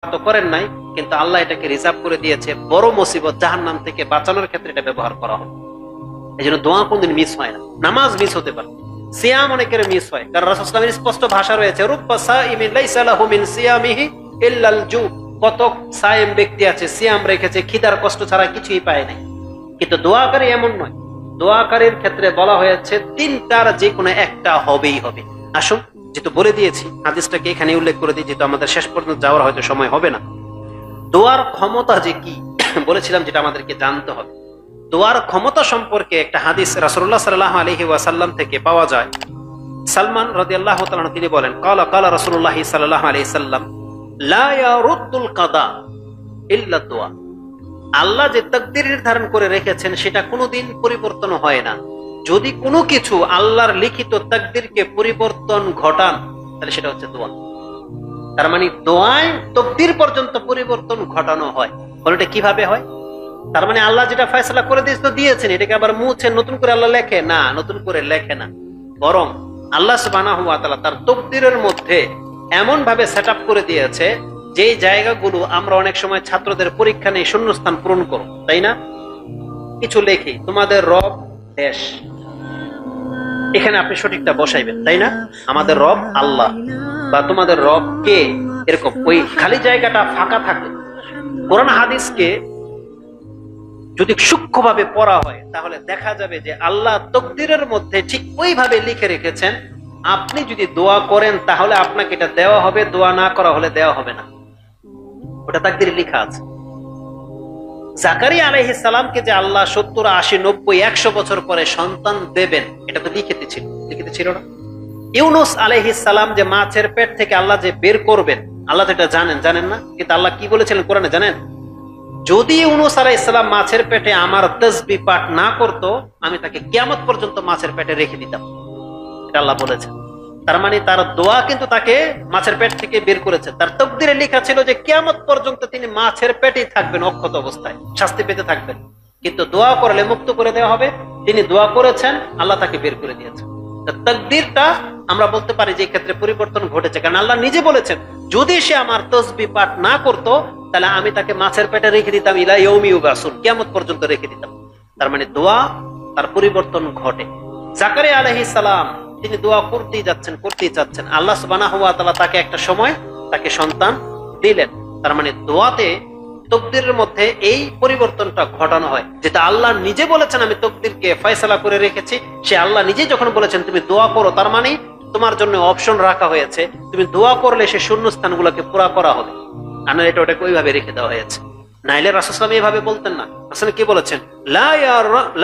তো করেন নাই, কিন্তু আল্লাহ এটাকে রিজার্ভ করে দিয়েছে বড় মুসিবত জাহান্নাম থেকে বাঁচানোর ক্ষেত্রে এটা ব্যবহার করা হবে। এই জন্য দোয়া কোনদিন মিস হয় না। নামাজ মিস হতে পারে, সিয়াম অনেকের মিস হয়, কারণ রাসূল সাল্লাল্লাহু আলাইহি ওয়াসাল্লামের স্পষ্ট ভাষা রয়েছে, রুব্বা সাইমিন লাইসা লাহু মিন সিয়ামিহি ইল্লাল জু। কত সায়েম ব্যক্তি আছে, সিয়াম রেখেছে, খিদার কষ্ট ছাড়া কিছুই পায় নাই। কিন্তু দোয়াকারী এমন নয়, দোয়াকারীর ক্ষেত্রে বলা হয়েছে তিনটার যে কোনো একটা হবেই হবে। আসুন, যেহেতু বলে দিয়েছি হাদিসটাকে এখানে উল্লেখ করে দিই, যেহেতু আমাদের শেষ পর্যন্ত যাওয়ার হয়তো সময় হবে না। দোয়ার ক্ষমতা যে কি বলেছিলাম, যেটা আমাদেরকে জানতে হবে। দোয়ার ক্ষমতা সম্পর্কে একটা হাদিস রাসূলুল্লাহ সাল্লাল্লাহু আলাইহি ওয়াসাল্লাম থেকে পাওয়া যায়। সালমান রাদিয়াল্লাহু তাআলা আনহু তিনি বলেন, ক্বালা ক্বালা রাসূলুল্লাহ সাল্লাল্লাহু আলাইহি সাল্লাম লা ইয়ারুদ্দুল কাদা ইল্লা দুআ। আল্লাহ যে তাকদীর নির্ধারণ করে রেখেছেন সেটা কোনোদিন পরিবর্তন হয় না। যদি কোনো কিছু আল্লাহর লিখিত তাকদীরকে পরিবর্তন ঘটান, তাহলে সেটা হচ্ছে দোয়া। তার মানে দোয়ায় তাকদীর পর্যন্ত পরিবর্তন ঘটানো হয়। বলতে কিভাবে হয়? তার মানে আল্লাহ যেটা ফয়সালা করে দিয়েছেন, এটাকে আবার মুছে নতুন করে আল্লাহ লেখে না, নতুন করে লেখে না, বরং আল্লাহ সুবহানাহু ওয়া তাআলা তার তাকদীরের মধ্যে এমন ভাবে সেটআপ করে দিয়েছে, যে জায়গাগুলো আমরা অনেক সময় ছাত্রদের পরীক্ষা নিয়ে শূন্যস্থান পূরণ করো, তাই না? কিছু লেখি, তোমাদের রব দেশ, এখানে আপনি সঠিকটা বসাইবেন, তাই না? আমাদের রব আল্লাহ, বা তোমাদের রব কে, এরকম ওই খালি জায়গাটা ফাঁকা থাকে। কোরআন হাদিসকে যদি সূক্ষ্মভাবে পড়া হয়, তাহলে দেখা যাবে যে আল্লাহ তাকদীরের মধ্যে ঠিক ওইভাবে লিখে রেখেছেন, আপনি যদি দোয়া করেন তাহলে আপনাকে এটা দেওয়া হবে, দোয়া না করা হলে দেওয়া হবে না। ওটা তাকদীরে লেখা আছে। জাকারিয়া আলাইহিস সালামকে যে আল্লাহ 70, 80, 90, 100 বছর পরে সন্তান দেবেন, এটা তো লিখিত ছিল না? ইউনূস আলাইহিস সালাম যে মাছের পেট থেকে আল্লাহ যে বের করবেন, আল্লাহ তো এটা জানেন না? কিন্তু আল্লাহ কি বলেছিলেন কোরআনে জানেন? যদি ইউনূস আলাইহিস সালাম মাছের পেটে আমার তাসবিহ পাঠ না করত, আমি তাকে কিয়ামত পর্যন্ত মাছের পেটে রেখে দিতাম। এটা আল্লাহ বলেছেন। তার মানে তার দোয়া কিন্তু তাকে মাছের পেট থেকে বের করেছে। তার তাকদীরে লেখা ছিল যে কিয়ামত পর্যন্ত তিনি মাছের পেটেই থাকবেন, অক্ষত অবস্থায় শাস্তি পেতে থাকবেন, কিন্তু দোয়া করলে মুক্ত করে দেওয়া হবে। তিনি দোয়া করেছেন, আল্লাহ তাকে বের করে দিয়েছেন। তাকদীরটা আমরা বলতে পারি যে ক্ষেত্রে পরিবর্তন ঘটেছে, কারণ আল্লাহ নিজে বলেছেন যদি সে আমার তাসবিহ পাঠ না করত, তাহলে আমি তাকে মাছের পেটে রেখে দিতাম, ইলা ইয়াউমি ইউবাসুন, কিয়ামত পর্যন্ত রেখে দিতাম। তার মানে দোয়া তার পরিবর্তন ঘটে। জাকারিয়া আলাইহিস সালাম তিনি দোয়া করতেই যাচ্ছেন, আল্লাহ সুবহানাহু ওয়া তাআলা তাকে একটা সময় তাকে সন্তান দিলেন। তার মানে দোয়াতে তাকদীরের মধ্যে এই পরিবর্তনটা ঘটানো হয়, যেটা আল্লাহ নিজে বলেছেন আমি তাকদীরকে ফয়সালা করে রেখেছি। সে আল্লাহ নিজে যখন বলেছেন তুমি দোয়া করো, তার মানে তোমার জন্য অপশন রাখা হয়েছে, তুমি দোয়া করলে সে শূন্যস্থানগুলোকে পুরা করা হবে। আর এটা ওটাকে ওইভাবে রেখে দেওয়া হয়েছে। নাইলে রাসূল সাল্লাল্লাহু আলাইহি ওয়াসাল্লাম এইভাবে বলতেন না। আসলে কি বলেছেন?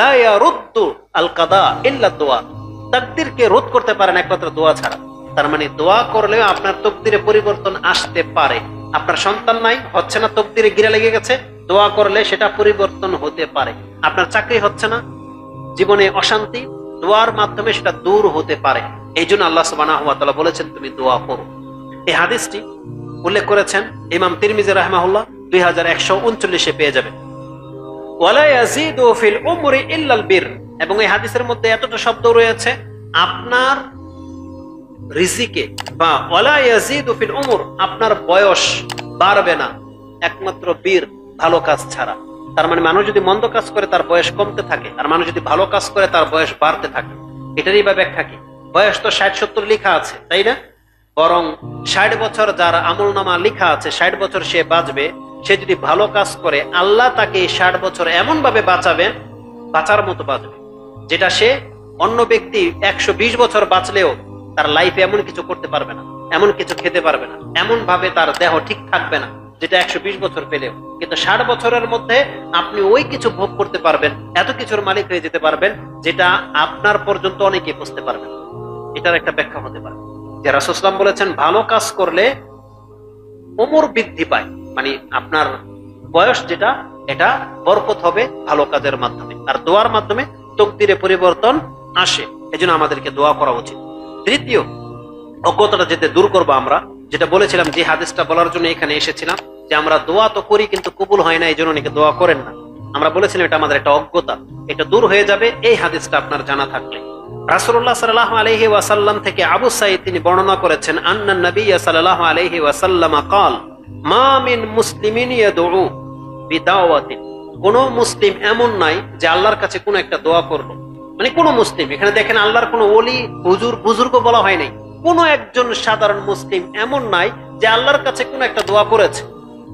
লা ইয়ারুদ্দু আল কাদা ইল্লা দুআ। তাকদীরকে রোধ করতে পারেন একমাত্র দোয়া ছাড়া। তার মানে দোয়া করলেও আপনার তাকদীরে পরিবর্তন আসতে পারে। আপনার সন্তান নাই, হচ্ছে না, তাকদীরে গিরা লেগে গেছে, দোয়া করলে সেটা পরিবর্তন হতে পারে। আপনার চাকরি হচ্ছে না, জীবনে অশান্তি, দোয়ার মাধ্যমে সেটা দূর হতে পারে। এই জন্য আল্লাহ সুবহানাহু ওয়া তাআলা বলেছেন তুমি দোয়া করো। এই হাদিসটি উল্লেখ করেছেন ইমাম তিরমিজি রাহিমাহুল্লাহ, 2139 পেয়ে যাবেন। ওয়ালা ইয়াজিদু ফিল উমরি ইল্লাল বির। এবং এই হাদিসের মধ্যে এতটা শব্দ রয়েছে, আপনার রিজিকে বা ওয়ালা ইয়াজিদু ফিল উমর, আপনার বয়স বাড়বে না একমাত্র বীর, ভালো কাজ ছাড়া। তার মানে মানুষ যদি মন্দ কাজ করে তার বয়স কমতে থাকে, আর মানুষ যদি ভালো কাজ করে তার বয়স বাড়তে থাকে। এটারই বা ব্যাখ্যা কি? বয়স তো 60-70 লেখা আছে, তাই না? বরং 60 বছর যার আমলনামা লেখা আছে, 60 বছর সে বাঁচবে, সে যদি ভালো কাজ করে আল্লাহ তাকে 60 বছর এমন ভাবে বাঁচাবেন, বাঁচার মতো বাঁচবে, যেটা সে অন্য ব্যক্তি 120 বছর বাঁচলেও তার লাইফে এমন কিছু করতে পারবে না, এমন কিছু খেতে পারবে না, এমন ভাবে তার দেহ ঠিক থাকবে না যেটা 120 বছর পেলেও। কিন্তু 60 বছরের মধ্যে আপনি ওই কিছু ভোগ করতে পারবেন, এত কিছুর মালিক হয়ে যেতে পারবেন, যেটা আপনার পর্যন্ত অনেকে বুঝতে পারবেন। এটার একটা ব্যাখ্যা হতে পারে যে রাসূল সাল্লাল্লাহু আলাইহি ওয়াসাল্লাম বলেছেন ভালো কাজ করলে উমর বৃদ্ধি পায়, মানে আপনার বয়স যেটা, এটা বরকত হবে ভালো কাজের মাধ্যমে, আর দোয়ার মাধ্যমে তাকদীরে পরিবর্তন আসে। এজন্য আমাদেরকে দোয়া করা উচিত। তৃতীয় অজ্ঞতাটা যেতে দূর করবো আমরা, যেটা বলেছিলাম, যে হাদিসটা বলার জন্য এখানে এসেছিলাম, যে আমরা দোয়া তো করি কিন্তু কবুল হয় না, এই জন্য অনেকে দোয়া করেন না। আমরা বলেছিলাম এটা আমাদের একটা অজ্ঞতা, এটা দূর হয়ে যাবে এই হাদিসটা আপনার জানা থাকলে। রাসূলুল্লাহ সাল্লাল্লাহু আলাইহি ওয়াসাল্লাম থেকে আবু সাঈদ তিনি বর্ণনা করেছেন, আন্নান নবী সাল্লাল্লাহু আলাইহি ওয়াসাল্লাম قال মা মিন মুসলিমিন ইয়াদউ বিদাওয়াতিন, কোন মুসলিম এমন নাই যে আল্লাহর কাছে কোন একটা দোয়া করলো, মানে কোন মুসলিম, এখানে দেখেন আল্লাহর কোন ওলি হুজুর বুজুর্গ বলা হয় নাই, কোন একজন সাধারণ মুসলিম এমন নাই যে আল্লাহর কাছে কোন একটা দোয়া করেছে।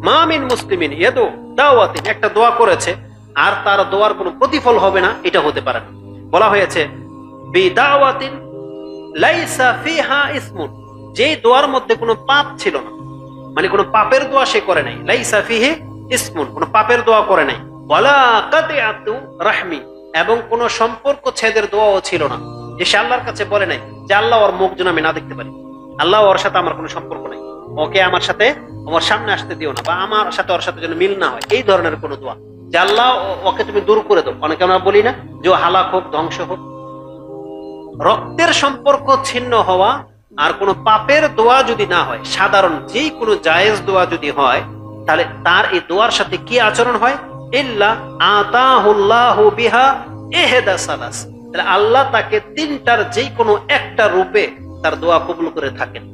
মা মিন মুসলিমিন ইয়াদউ দাওয়াতিন, একটা দোয়া করেছে আর তার দোয়ার কোনো প্রতিফল হবে না, এটা হতে পারে না। বলা হয়েছে বিদাওয়াতিন লাইসা ফিহা ইসমুন, যে দোয়ার মধ্যে কোনো পাপ ছিল না, মানে কোনো পাপের দোয়া সে করে নাই। লাইসা ফিহি ইসমুন, কোনো পাপের দোয়া করে নাই। ওয়ালা কাতিআতু রাহমি, এবং কোন সম্পর্ক ছেদের দোয়াও ছিল না, যে সে আল্লাহর কাছে বলে নাই যে আল্লাহ ওর মুখ যেন আমি না দেখতে পারি, আল্লাহ ওর সাথে আমার কোনো সম্পর্ক নাই, ওকে আমার সাথে আমার সামনে আসতে দিও না, বা আমার সাথে ওর সাথে যেন মিল না হয়, এই ধরনের কোনো দোয়া, যে আল্লাহ ওকে তুমি দূর করে দাও। অনেকে আমরা বলি না যে হালাক হোক, ধ্বংস হোক। রক্তের সম্পর্ক ছিন্ন হওয়া আর কোনো পাপের দোয়া যদি না হয়, সাধারণ যেই কোনো জায়েজ দোয়া যদি হয়, তাহলে তার এই দোয়ার সাথে কি আচরণ হয়? ইল্লা আতাহুল্লাহু বিহা ইহদা সালাস, তাহলে আল্লাহ তাকে তিনটার যেই কোনো একটা রূপে তার দোয়া কবুল করে থাকেন।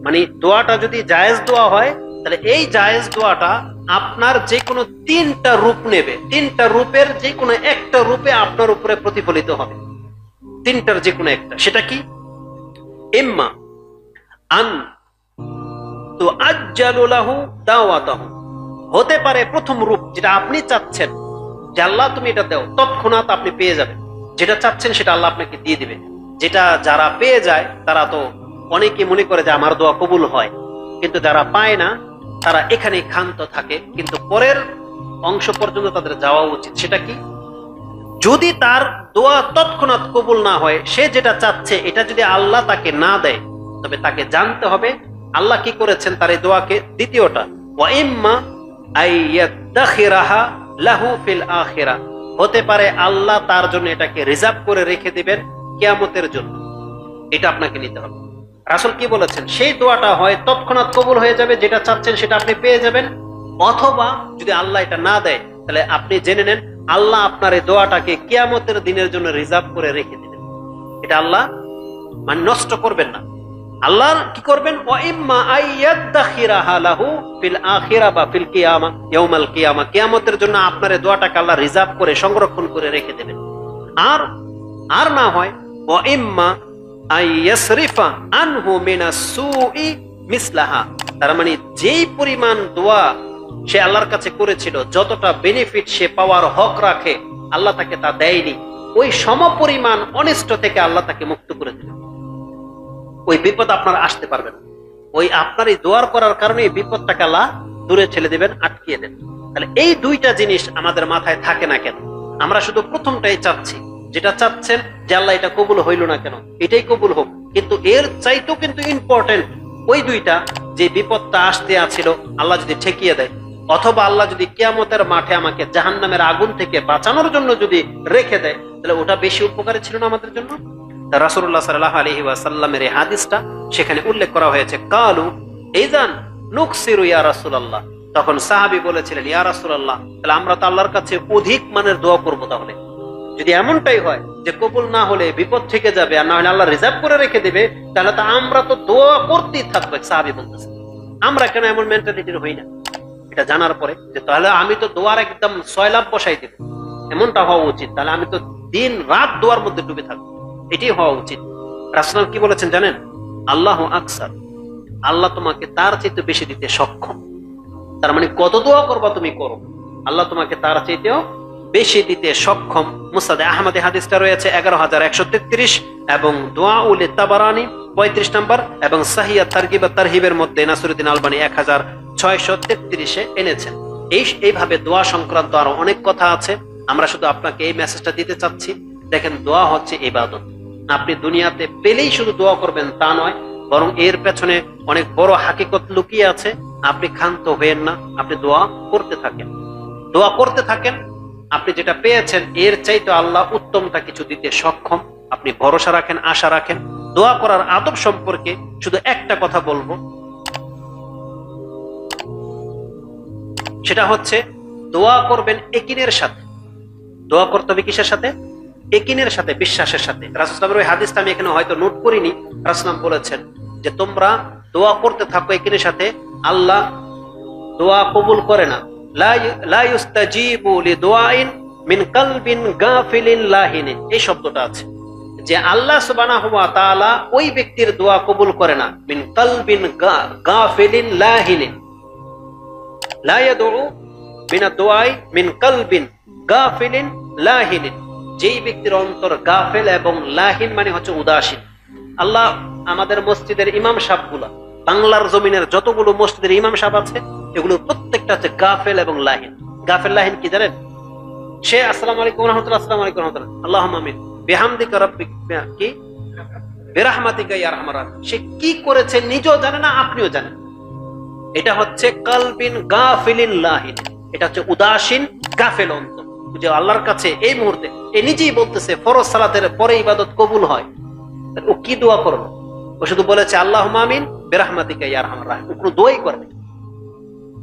মানে দোয়াটা যদি জায়েজ দোয়া হয়, তাহলে এই জায়েজ দোয়াটা আপনার যে কোনো তিনটা রূপ নেবে, তিনটা রূপের যে কোনো একটা রূপে আপনার উপরে প্রতিফলিত হবে, তিনটার যে কোনো একটা। সেটা কি? ইম্মা আন তুআজ্জালু লাহু দাওয়াতাহু, হতে পারে প্রথম রূপ যেটা আপনি চাচ্ছেন যে আল্লাহ তুমি এটা দাও, তৎক্ষণাৎ আপনি পেয়ে যাবেন, যেটা চাচ্ছেন সেটা আল্লাহ আপনাকে দিয়ে দিবে। যেটা যারা পেয়ে যায় তারা তো অনেকে মনে করে যে আমার দোয়া কবুল হয়, কিন্তু যারা পায় না তারা এখানে ক্ষান্ত থাকে, কিন্তু পরের অংশ পর্যন্ত তাদের যাওয়া উচিত। সেটা কি? যদি তার দোয়া তৎক্ষণাৎ কবুল না হয়, সে যেটা চাচ্ছে এটা যদি আল্লাহ তাকে না দেয়, তবে তাকে জানতে হবে আল্লাহ কি করেছেন তার এই দোয়াকে। দ্বিতীয়টা, ওয়া ইম্মা আইয়াদাখিরাহা লাহু ফিল আখিরাহ, হতে পারে আল্লাহ তার জন্য এটাকে রিজার্ভ করে রেখে দিবেন কিয়ামতের জন্য, এটা আপনাকে নিতে হবে। রাসূল কি বলেছেন? সেই দোয়াটা হয় তৎক্ষণাৎ কবুল হয়ে যাবে, যেটা চাচ্ছেন সেটা আপনি পেয়ে যাবেন, অথবা যদি আল্লাহ এটা না দেয় তাহলে আপনি জেনে নেন আল্লাহ আপনার এই দোয়াটাকে কিয়ামতের দিনের জন্য রিজার্ভ করে রেখে দিবেন। এটা আল্লাহ মানে নষ্ট করবেন না। আল্লাহ কি করবেন? ওয়া ইম্মা আইয়াদাখিরাহা লাহু ফিল আখিরাহ বা ফিল কিয়ামা, ইয়াউমাল কিয়ামা, কিয়ামতের জন্য আপনার এই দোয়াটাকে আল্লাহ রিজার্ভ করে সংরক্ষণ করে রেখে দেবেন। আর না হয় ওয়া ইম্মা আইয়াসরিফা আনহু মিনাস সুই মিসলাহা, তার মানে যেই পরিমাণ দোয়া সে আল্লাহর কাছে করেছিল, যতটা বেনিফিট সে পাওয়ার হক রাখে, আল্লাহ তাকে তা দেয়নি, ওই সমপরিমাণ অনিষ্ট থেকে আল্লাহ তাকে মুক্ত করে দিলেন। ওই বিপদ আপনার আসতে পারবে না, ওই আপনার এই দোয়ার করার কারণে এই বিপদটাকে আল্লাহ দূরে ঠেলে দেবেন, আটকিয়ে দেন। তাহলে এই দুইটা জিনিস আমাদের মাথায় থাকে না কেন? আমরা শুধু প্রথমটাই চাচ্ছি, যেটা চাচ্ছেন যে আল্লাহ এটা কবুল হইল না কেন, এটাই কবুল হোক, কিন্তু এর চাইতেও কিন্তু ইম্পর্টেন্ট ওই দুইটা, যে বিপদটা আসতে আছিল আল্লাহ যদি ঠেকিয়ে দেয়, অথবা আল্লাহ যদি কিয়ামতের মাঠে আমাকে জাহান্নামের আগুন থেকে বাঁচানোর জন্য যদি রেখে দেয়, তাহলে ওটা বেশি উপকারী ছিল না আমাদের জন্য। রাসূলুল্লাহ সাল্লাল্লাহু আলাইহি ওয়াসাল্লামের এই হাদিসটা সেখানে উল্লেখ করা হয়েছে। কালু ইযান নুকসিরু ইয়া রাসূলুল্লাহ, তখন সাহাবী বলেছিলেন ইয়া রাসূলুল্লাহ, তাহলে আমরা তো আল্লাহর কাছে অধিক মানের দোয়া করব। তাহলে যদি এমনটাই হয় যে কবুল না হলে বিপদ থেকে যাবে আর না হলে আল্লাহ রিজার্ভ করে রেখে দেবে, তাহলে তো আমরা তো দোয়া করতেই থাকবো। সাহাবী বলতেছে আমরা কেন এমন মেন্টালিটির হই না? এটা জানার পরে যে তাহলে আমি তো দোয়ার একদম সয়লাভ বসাই দেব, এমনটা হওয়া উচিত। তাহলে আমি তো দিন রাত দোয়ার মধ্যে ডুবে থাকবো, এটাই হওয়া উচিত। রাসূল কি বলেছেন জানেন? আল্লাহু আকসার, আল্লাহ তোমাকে তার চাইতে বেশি দিতে সক্ষম। তার মানে কত দোয়া করবা তুমি করো, আল্লাহ তোমাকে তার চাইতেও বেশি দিতে সক্ষম। মুসনাদে আহমদে হাদিসটা রয়েছে 11,133 এবং দুআউল তাবারানি 35 নম্বর এবং সাহিহ তারগিব ওয়া তারহিবের মধ্যে নাসিরউদ্দিন আলবানী 1633 এনেছেন। এইভাবে দোয়া সংক্রান্ত আরো অনেক কথা আছে, আমরা শুধু আপনাকে এই মেসেজটা দিতে চাচ্ছি। দেখেন, দোয়া হচ্ছে ইবাদত। আপনি দুনিয়াতে পেলেই শুধু দোয়া করবেন তা নয়, বরং এর পেছনে অনেক বড় হাকিকত লুকিয়ে আছে। আপনি ক্ষান্ত হবেন না, আপনি দোয়া করতে থাকেন, দোয়া করতে থাকেন। আপনি যেটা পেয়েছেন এর চাইতে আল্লাহ উত্তমটা কিছু দিতে সক্ষম। আপনি ভরসা রাখেন, আশা রাখেন। দোয়া করার আদব সম্পর্কে শুধু একটা কথা বলবো, সেটা হচ্ছে দোয়া করবেন একিনের সাথে। দোয়া করতে হবে কিসের সাথে? একিনের সাথে, বিশ্বাসের সাথে। রাসূল সাল্লাল্লাহু আলাইহি ওয়াসাল্লামের ওই হাদিসটা আমি এখানে হয়তো নোট করিনি। রাসূল বলেছেন যে তোমরা দোয়া করতে থাকো একিনের সাথে, আল্লাহ দোয়া কবুল করে না। লা ইউস্তাজিবু লিদুআইন মিন কালবিন গাফিলিন লাহিনিন, এই শব্দটা আছে যে আল্লাহ সুবহানাহু ওয়া তাআলা ওই ব্যক্তির দোয়া কবুল করে না, মিন কালবিন গাফিলিন লাহিনিন, লা ইয়াদউ বিনা দুআই মিন কালবিন গাফিলিন লাহিনিন, যেই ব্যক্তির অন্তর গাফেল এবং লাহিন মানে হচ্ছে উদাসীন। আল্লাহ আমাদের মসজিদের ইমাম সাহেবগুলো, বাংলার জমিনের যতগুলো মসজিদের ইমাম সাহেব আছে, এগুলো প্রত্যেকটা হচ্ছে গাফেল এবং লাহিন। গাফেল লাহিন কি জানেন? সে আসসালামু আলাইকুম ওয়া রাহমাতুল্লাহ, আসসালামু আলাইকুম ওয়া রাহমাতুল্লাহ, আল্লাহুম্মা আমিন, বিহামদিকা রাব্বিকা কি বিরহমাতিকা ইয়া আরহামার রাহিমিন, সে কি করেছে নিজেও জানে না, আপনিও জানেন। এটা হচ্ছে কালবিন গাফিলিন লাহিন, এটা হচ্ছে উদাসীন গাফেল অন্তর। যে আল্লাহর কাছে এই মুহূর্তে এ নিজেই বলতেছে ফরজ সালাতের পরে ইবাদত কবুল হয়, ও কি দোয়া করলো? ও শুধু বলেছে আল্লাহুম্মা আমিন বিরহমাতিকা ইয়া আরহামার রাহিমিন, কোনো দোয়াই করে নাই,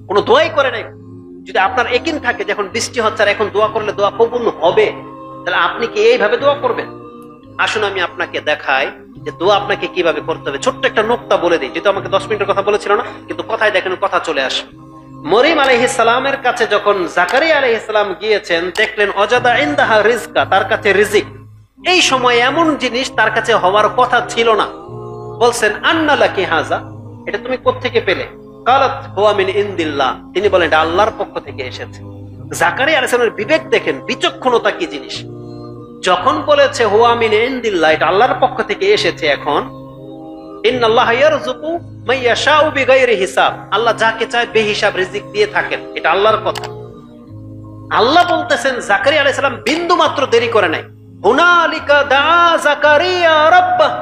কোনো দোয়াই করে নাই। যদি আপনার ইয়াকিন থাকে যখন বৃষ্টি হচ্ছে আর এখন দোয়া করলে দোয়া কবুল হবে, তাহলে আপনি কি এইভাবে দোয়া করবেন? আসুন আমি আপনাকে দেখাই যে দোয়া আপনাকে কিভাবে করতে হবে। ছোট্ট একটা নোকতা বলে দিই, যেহেতু আমাকে 10 মিনিটের কথা বলেছিল না, কিন্তু কথায় দেখেন কথা চলে আসে। মরিয়ম আলাইহিস সালামের কাছে যখন জাকারিয়া আলাইহিস সালাম গিয়েছেন, দেখলেন অজাদা ইনদাহা রিজকা, তার কাছে রিজিক। এই সময় এমন জিনিস তার কাছে হওয়ার কথা ছিল না। বলছেন আন্না লাকি হাযা, এটা তুমি কোত্থেকে পেলে? কালাত হুয়া মিন ইনদিল্লাহ, তিনি বলেন এটা আল্লাহর পক্ষ থেকে এসেছে। জাকারিয়া আলাইহিস সালামের বিবেক দেখেন, বিচক্ষণতা কি জিনিস। যখন বলেছে হুয়া মিন ইনদিল্লাহ, এটা আল্লাহর পক্ষ থেকে এসেছে, এখন ইন্নাল্লাহা ইয়ারযুকু মান ইয়াশাউ বিগাইরি হিসাব, আল্লাহ যাকে চায় বেহিসাব রিজিক দিয়ে থাকেন, এটা আল্লাহর কথা। আল্লাহ বলতেছেন জাকারিয়া আলাইহিস সালাম বিন্দু মাত্র দেরি করে নাই। হুনালিকা দাআ জাকারিয়া রাব্বাহ,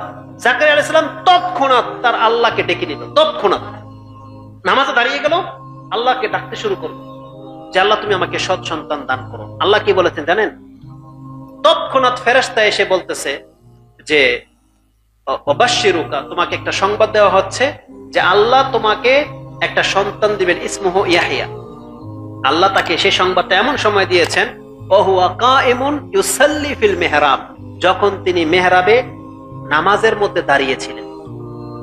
জাকারিয়া আলাইহিস সালাম তৎক্ষণাৎ তার আল্লাহকে ডেকে নিল। তৎক্ষণাৎ নামাজে দাঁড়িয়ে গেল, আল্লাহকে ডাকতে শুরু করলো যে আল্লাহ তুমি আমাকে সৎ সন্তান দান করো। আল্লাহ কি বলেছেন জানেন? তৎক্ষণাৎ ফেরেশতা এসে বলতেছে যে ওয়াবাশশিরুকা, তোমাকে একটা সংবাদ দেওয়া হচ্ছে যে আল্লাহ তোমাকে একটা সন্তান দিবেন, ইসমুহু ইয়াহইয়া। আল্লাহ তাকে সেই সংবাদটা এমন সময় দিয়েছেন ওয়া হুয়া কাইমুন ইউসাল্লি ফিল মিহরাব, যখন তিনি মেহরাবে নামাজের মধ্যে দাঁড়িয়েছিলেন।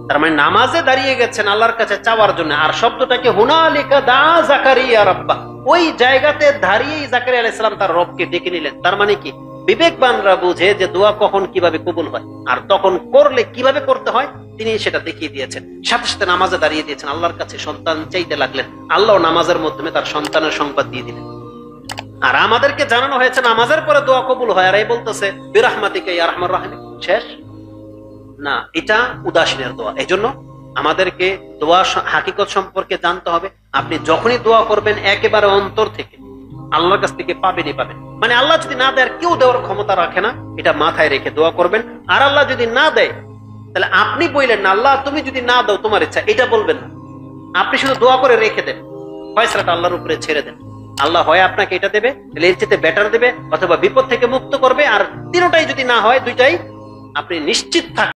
তার মানে নামাজে দাঁড়িয়ে গেছেন আল্লাহর কাছে চাওয়ার জন্য। আর শব্দটাকে হুনালিকা দাআ জাকারিয়া রাব্বাহ, ওই জায়গাতে দাঁড়িয়েই জাকারিয়া আলাইহিস সালাম তার রবকে ডেকে নিলেন। তার মানে কি? বিবেকবানরা বুঝে যে দোয়া কখন কিভাবে কবুল হয় আর তখন করলে কিভাবে করতে হয়, তিনি সেটা দেখিয়ে দিয়েছেন। সাথে সাথে নামাজে দাঁড়িয়ে দিয়েছেন, আল্লাহর কাছে সন্তান চাইতে লাগলেন, আল্লাহ নামাজের মাধ্যমে তার সন্তানের সংবাদ দিয়ে দিলেন। আর আমাদেরকে জানানো হয়েছে নামাজের পরে দোয়া কবুল হয়, আর এই বলতেছে বিরহমাতিকা ইয়া আরহামার রাহিমিন, শেষ না, এটা উদাসীনের দোয়া। এই জন্য আমাদেরকে দোয়া হাকিকত সম্পর্কে জানতে হবে। আপনি যখনই দোয়া করবেন একেবারে অন্তর থেকে আল্লাহর কাছ থেকে পাবেনই পাবেন। মানে আল্লাহ যদি না দেয়, কেউ দেওয়ার ক্ষমতা রাখে না, এটা মাথায় রেখে দোয়া করবেন। আর আল্লাহ যদি না দেয়, তাহলে আপনি বললেন না আল্লাহ তুমি যদি না দাও তোমার ইচ্ছা, এটা বলবেন না। আপনি শুধু দোয়া করে রেখে দেন, ফয়সালাটা আল্লাহর উপরে ছেড়ে দেন। আল্লাহ হয় আপনাকে এটা দেবে, এর চেয়ে বেটার দেবে, অথবা বিপদ থেকে মুক্ত করবে। আর তিনটাই যদি না হয়, দুইটাই আপনি নিশ্চিত থাকেন